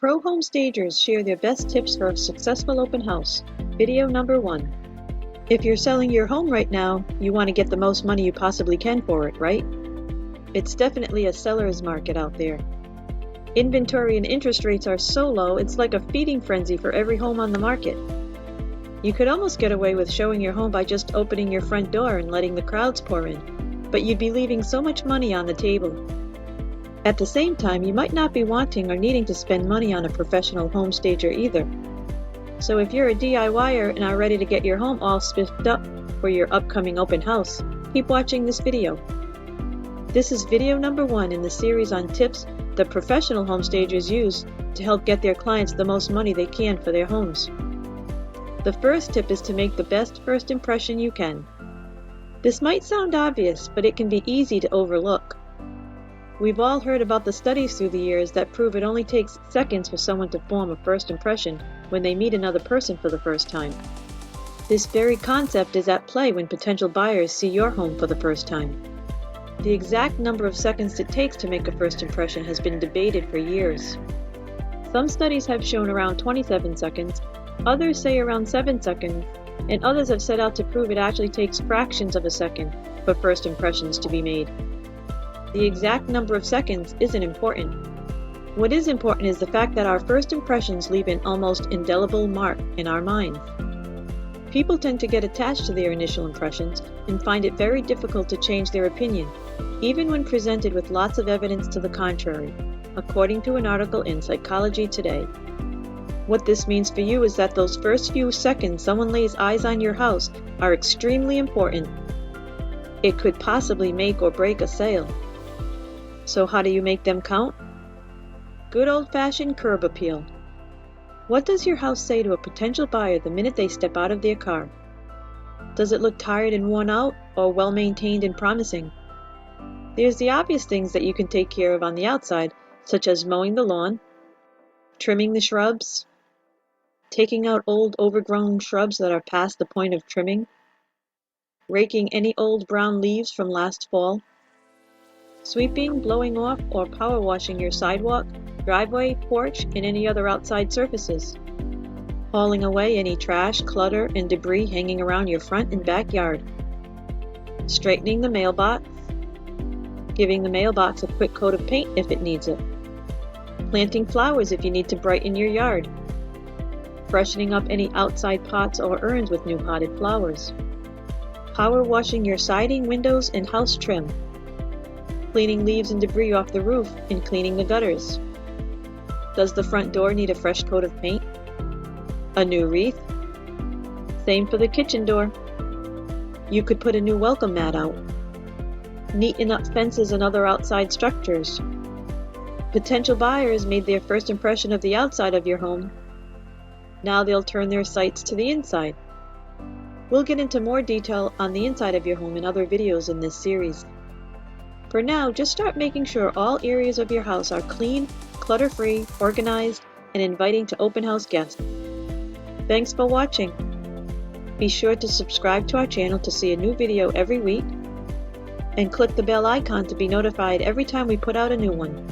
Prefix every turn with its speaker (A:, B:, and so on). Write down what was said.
A: Pro home stagers share their best tips for a successful open house. Video number 1. If you're selling your home right now, you want to get the most money you possibly can for it, right? It's definitely a seller's market out there. Inventory and interest rates are so low, it's like a feeding frenzy for every home on the market. You could almost get away with showing your home by just opening your front door and letting the crowds pour in, but you'd be leaving so much money on the table. At the same time, you might not be wanting or needing to spend money on a professional home stager either. So if you're a DIYer and are ready to get your home all spiffed up for your upcoming open house, keep watching this video. This is video number 1 in the series on tips that professional home stagers use to help get their clients the most money they can for their homes. The first tip is to make the best first impression you can. This might sound obvious, but it can be easy to overlook. We've all heard about the studies through the years that prove it only takes seconds for someone to form a first impression when they meet another person for the first time. This very concept is at play when potential buyers see your home for the first time. The exact number of seconds it takes to make a first impression has been debated for years. Some studies have shown around 27 seconds, others say around 7 seconds, and others have set out to prove it actually takes fractions of a second for first impressions to be made. The exact number of seconds isn't important. What is important is the fact that our first impressions leave an almost indelible mark in our minds. People tend to get attached to their initial impressions and find it very difficult to change their opinion, even when presented with lots of evidence to the contrary, according to an article in Psychology Today. What this means for you is that those first few seconds someone lays eyes on your house are extremely important. It could possibly make or break a sale. So how do you make them count? Good old-fashioned curb appeal. What does your house say to a potential buyer the minute they step out of their car? Does it look tired and worn out, or well-maintained and promising? There's the obvious things that you can take care of on the outside, such as mowing the lawn, trimming the shrubs, taking out old overgrown shrubs that are past the point of trimming, raking any old brown leaves from last fall, sweeping, blowing off, or power washing your sidewalk, driveway, porch, and any other outside surfaces, hauling away any trash, clutter, and debris hanging around your front and backyard, straightening the mailbox, giving the mailbox a quick coat of paint if it needs it, planting flowers if you need to brighten your yard, freshening up any outside pots or urns with new potted flowers, power washing your siding, windows, and house trim, cleaning leaves and debris off the roof and cleaning the gutters. Does the front door need a fresh coat of paint? A new wreath? Same for the kitchen door. You could put a new welcome mat out. Neaten up fences and other outside structures. Potential buyers made their first impression of the outside of your home. Now they'll turn their sights to the inside. We'll get into more detail on the inside of your home in other videos in this series. For now, just start making sure all areas of your house are clean, clutter-free, organized, and inviting to open house guests. Thanks for watching. Be sure to subscribe to our channel to see a new video every week, and click the bell icon to be notified every time we put out a new one.